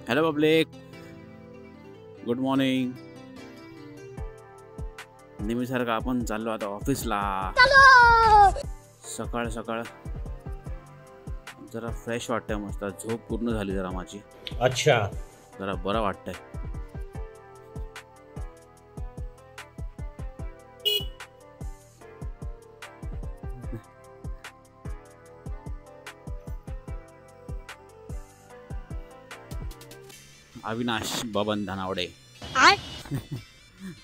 Hello public, good morning. नेहमीसारखं आपण चाललो आता ऑफिसला. सकाळ सकाळ जरा फ्रेश वाटतंय, मस्त झोप पूर्ण झाली जरा माझी. अच्छा. जरा बरं वाटतंय. अविनाश बबन धनावडे.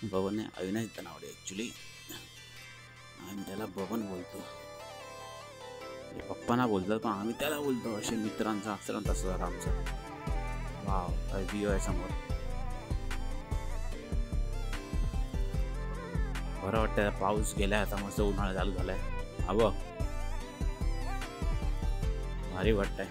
बबन नाही, अविनाश धनावडे ॲक्च्युली. आम्ही त्याला बबन बोलतो. पप्पांना बोलतात पण आम्ही त्याला बोलतो. असे मित्रांचा अक्षर तसं झालं आमचं. वाव, काय व्ह्यू आहे समोर. बरं वाटतंय. पाऊस गेलाय आता, मस्त उन्हाळा चालू झालाय. हवं भारी वाटतंय.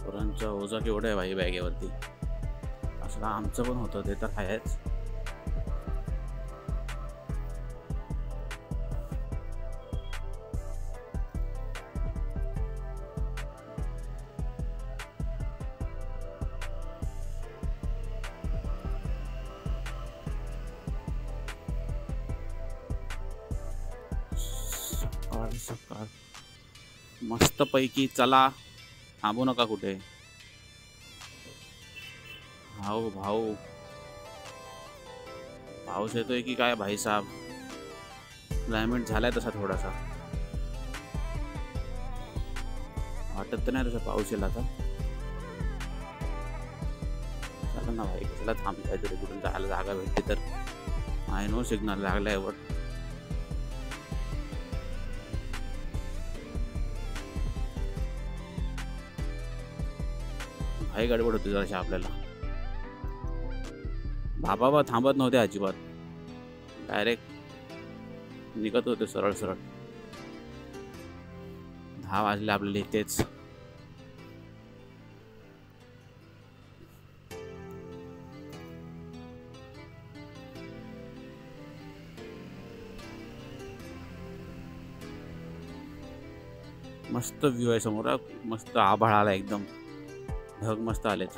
पोरांचा ओझा केवढं आहे भाई बॅगेवरती. असं आमचं पण होतं, ते तर आहेच. सकाळ सकाळ मस्त पैकी चला, थांबू नका कुठे. भाऊ भाऊ पाऊस येतोय की काय भाई साहब. क्लायमेट झालाय तसा थोडासा. वाटत तर नाही तसा पाऊस येईल आता. चला ना भाई, कशाला थांबताय तरी. कुठून जायला जागा भेटते तर. आय नो सिग्नल लागलाय वर. भाई गडबड होती जराशी आपल्याला. बाबा थांबत नव्हते अजिबात. डायरेक्ट निघत होते सरळ सरळ. 10 वाजले आपल्याला इथेच. मस्त व्ह्यू आहे समोर. मस्त आभाळ आला एकदम. ढग मस्त आलेच.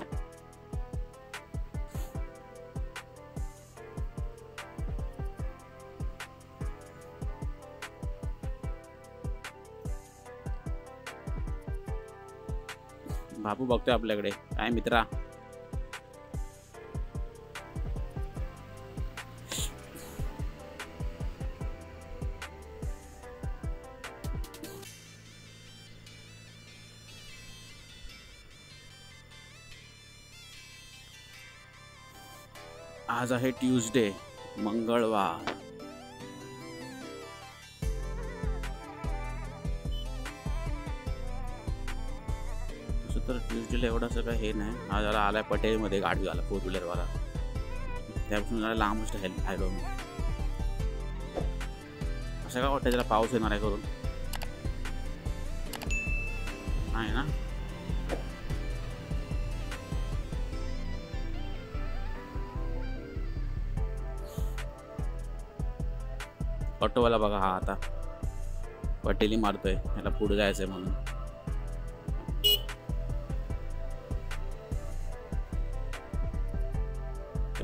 बापू बघतोय आपल्याकडे. काय मित्रा. आज आहे ट्यूजडे, मंगळवार. तसं तर ट्यूजडेला एवढंसं काय हे नाही. हा जरा आलाय पटेलमध्ये गाडीवाला, 4 व्हीलरवाला. त्यापासून जरा लांबच राहिलो मी. असं काय वाटतं त्याला पाऊस येणार आहे करून. आहे ना. ऑटोवाला बघा हा आता पटेली मारतोय, त्याला पुढे जायचंय म्हणून.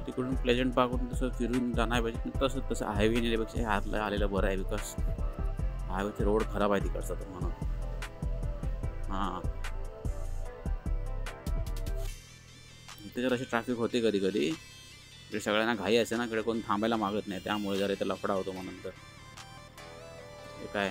तिकडून प्लेजंट पार्कवरून तसं फिरून जाणार पाहिजे. तसं हायवे नेल्यापेक्षा हातला आलेलं बरं आहे. बिकॉज हायवेचे रोड खराब आहे तिकडचा तर म्हणून. हां, इथे जर अशी ट्रॅफिक होते कधी कधी. इकडे सगळ्यांना घाई असते ना, इकडे कोण थांबायला मागत नाही. त्यामुळे जर इथे लफडा होतो म्हणून. तर हे काय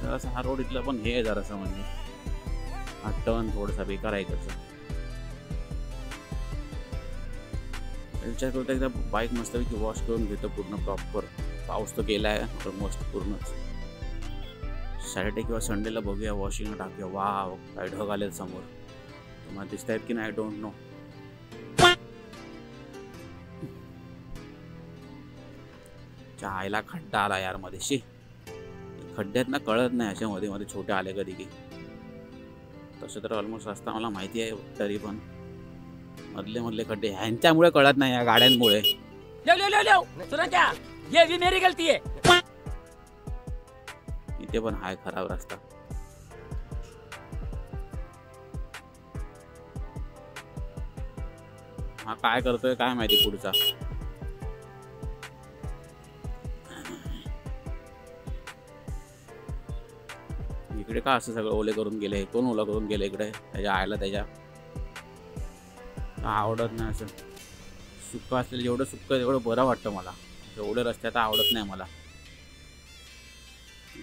जरासा हा रोड इथला पण हे आहे जरासा, म्हणजे हा टर्न थोडासा बेकार आहे इकडचा. विचार करतो एकदा बाईक मस्तपैकी वॉश करून घेतो पूर्ण प्रॉपर. पाऊस तर गेला आहे ऑलमोस्ट पूर्णच. सॅटर्डे किंवा संडेला बघूया, वॉशिंग टाकूया. वाव, काय ढग आले समोर. तुम्हाला दिसत आहेत की नाही, आय डोंट नो. आईला खड्डा आला यार मध्ये. शी, खड्ड्यात ना कळत नाही अशा मध्ये मध्ये छोटे आले कधी की. तसं तर ऑलमोस्ट रस्ता मला माहिती आहे, तरी पण मधले मधले खड्डे ह्यांच्यामुळे कळत नाही, या गाड्यांमुळे. सुना क्या, ये भी मेरी गलती है. इथे पण हाय खराब रस्ता. हा काय करतोय काय माहिती पुढचा. इकडे का असं सगळं ओले करून गेले, कोण ओला करून गेले इकडे, त्याच्या आयला त्याच्या आवडत नाही असं. सुक्क असलेलं जेवढं सुक्क तेवढं बरं वाटतं मला, एवढे रस्त्यात आवडत नाही मला.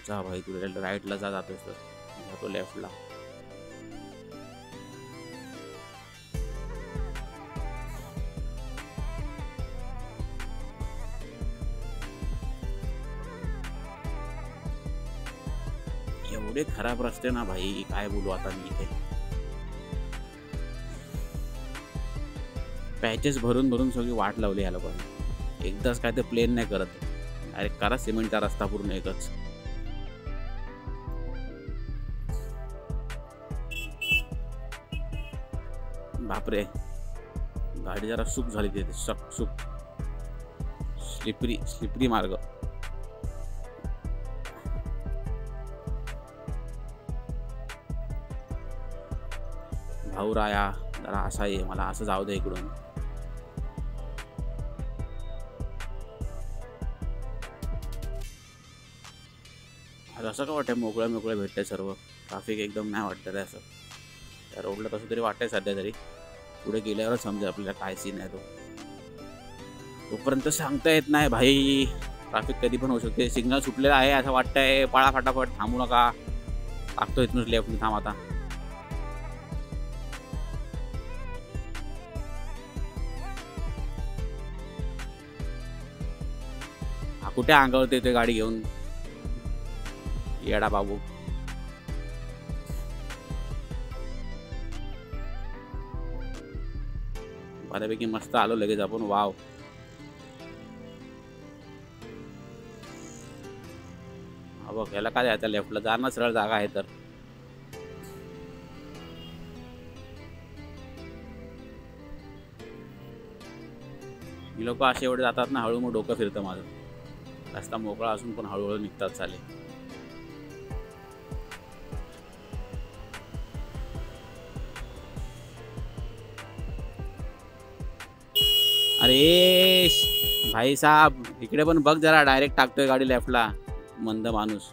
जा भाई, तुला राईटला जातोस तर जातो लेफ्टला. एवढे खराब रस्ते ना भाई, काय बोलू आता मी. इथे पॅचेस भरून भरून सगळी वाट लावली या लोकांनी. एकदाच काय ते प्लेन नाही करत, अरे करा सिमेंटचा रस्ता पूर्ण एकच. बापरे, गाडी जरा सुक झाली तिथे, सुक स्लिपरी मार्ग. भाऊ राया जरा असा आहे, मला असं जाऊ दे इकडून. असं का वाटतं मोकळं भेटतंय सर्व, ट्रॅफिक एकदम नाही वाटतं रे असं. त्या रोडला तसं तरी वाटतंय सध्या तरी, पुढे गेल्यावर समजेल आपल्याला काय सीन आहे तो. तोपर्यंत सांगता येत नाही भाई, ट्रॅफिक कधी पण होऊ शकते. सिग्नल सुटलेला आहे असं वाटतंय, पळा फटाफट, थांबू नका. टाकतो इथूनच लेफ्ट, थांब आता. कुठे अंगावरती येते गाडी घेऊन येडा बाबू. बऱ्यापैकी मस्त आलो लगेच आपण. वाव, बघ याला काय जायचं, लेफ्टला जा ना, सरळ जागा आहे तर. ही लोक असे एवढे जातात ना, हळू मग डोकं फिरतं माझं. रस्ता मोकळा असून पण हळूहळू निघतात चाले. अरे भाई साहब, इकडे पण बघ जरा, डायरेक्ट टाकतोय गाडी लेफ्टला, मंद माणूस.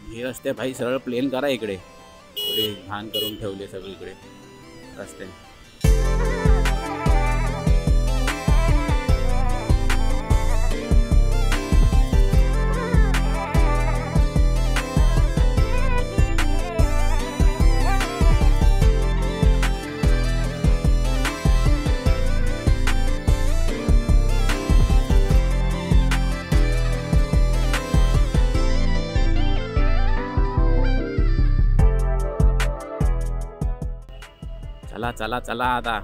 हे रस्ते भाई सरळ प्लेन करा इकडे, थोडी घाण करून ठेवले सगळीकडे रस्ते. चला चला चला, आता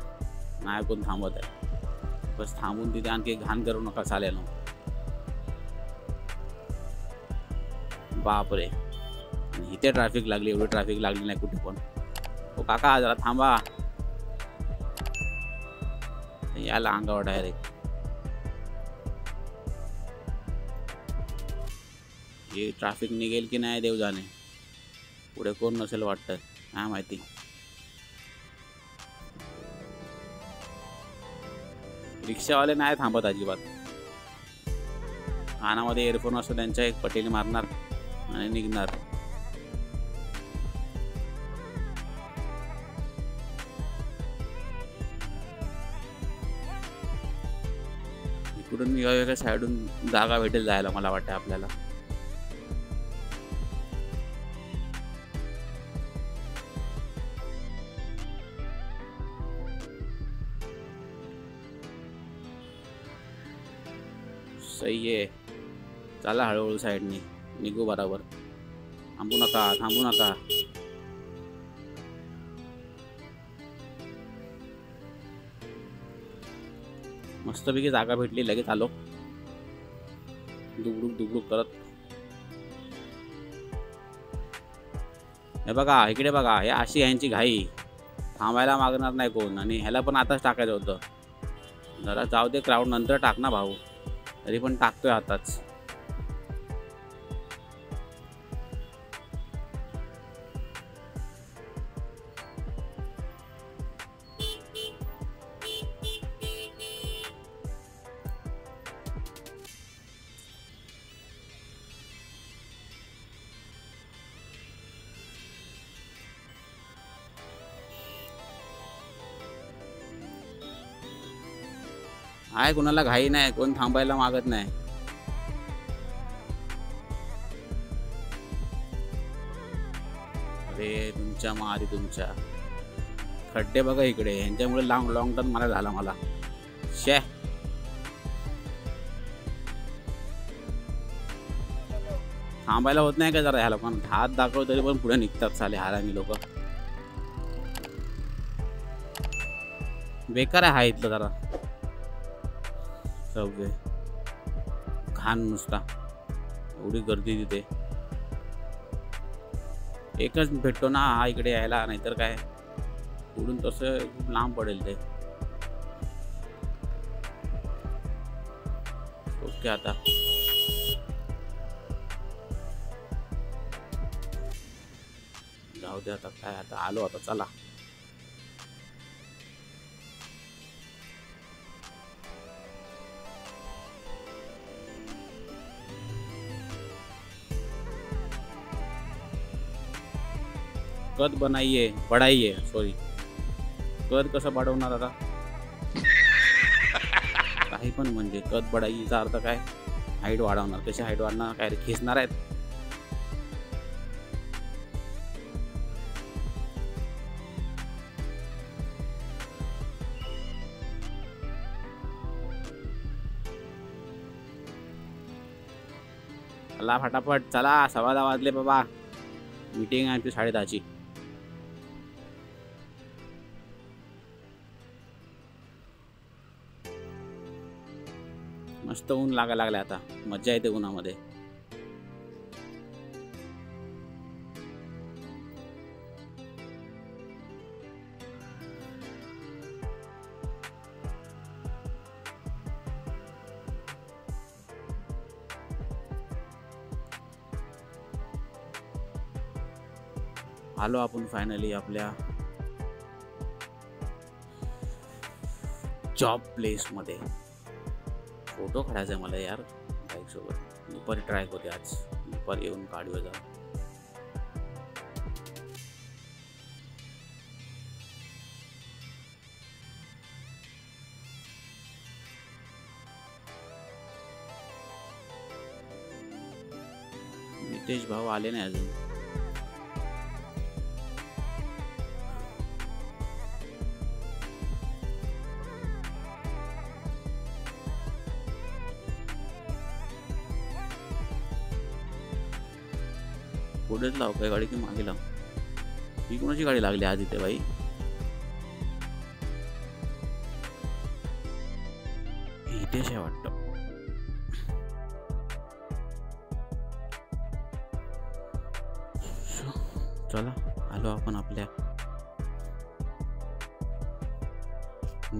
नाही कोण थांबत आहे. बस थांबून तिथे आणखी घाण करू नका चालेल. बापरे, इथे ट्रॅफिक लागली, एवढी ट्रॅफिक लागली नाही कुठे पण. हो काका जरा थांबा, याला अंगावर डायरेक्ट. हे ट्रॅफिक निघेल की नाही देव जाणे. पुढे कोण नसेल वाटतं, काय माहिती. रिक्षावाले नाही थांबत अजिबात. कानामध्ये एअरफोन असतो त्यांच्या, एक पटेली मारणार आणि निघणार. इकडून वेगवेगळ्या साईडून जागा भेटेल जायला मला वाटतं आपल्याला. सही आहे. चला हळूहळू साईडनी निघू बरोबर. थांबू नका, थांबू नका. मस्तपैकी जागा भेटली, लगेच आलो दुबडूक दुबडूक करत. हे बघा इकडे बघा, हे अशी यांची घाई, थांबायला मागणार नाही कोण. आणि ह्याला पण आताच टाकायचं होतं. जरा जाऊ दे, क्राऊड नंतर टाक ना भाऊ. तरी पण टाकतोय आताच. आहे कोणाला घाई नाही, कोण थांबायला मागत नाही. अरे तुमच्या मारी तुमच्या खड्डे बघा इकडे, यांच्यामुळे लॉंग टर्न मला झाला मला. शे थांबायला होत नाही का जरा? ह्या लोकांना हात दाखव तरी पण पुढे निघतात साले हारामी लोक. बेकार आहे हा इथलं जरा सबवे, घाण नुसता. एवढी गर्दी तिथे. एकच भेटतो ना हा इकडे यायला, नाहीतर काय पुढून तसं खूप लांब पडेल ते. ओके आता जाऊ दे. आता काय, आता आलो आता, चला. कद बनाइए, बढ़ाइए, सॉरी. कद कसं वाढवणार आता? काही पण म्हणजे कद बढाईचा अर्थ काय? हाईट वाढवणार. कशी हाईट वाढणार? काय खेचणार आहेत? चला फटाफट चला, 10:15 वाजले बाबा. मीटिंग आहे आमची 10:30ची. मस्त ऊन लागायला लागले आता, मजा येते उन्हामध्ये. आलो आपण फायनली आपल्या जॉब प्लेस मध्ये. फोटो काढायचा आहे मला यार बाईक सोबत. दुपारी ट्राय होते आज, दुपारी येऊन काढूया जरा. नितेश भाऊ आले नाही अजून. पुढेच लाव काय गाडी की मागे लाव? ही कोणाची गाडी लागली आज इथे बाई? इथेच आहे वाटतं. चला आलो आपण आपल्या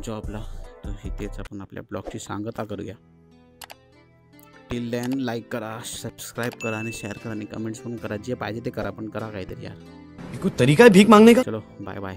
जॉबला. तर इथेच आपण आपल्या ब्लॉगची सांगता करूया. टिल देन लाईक करा, सबस्क्राइब करा आणि शेअर करा आणि कमेंट्स पण करा. जे पाहिजे ते करा, पण करा काहीतरी यार. कोई तरीका है भीख मांगने का? चलो बाय बाय.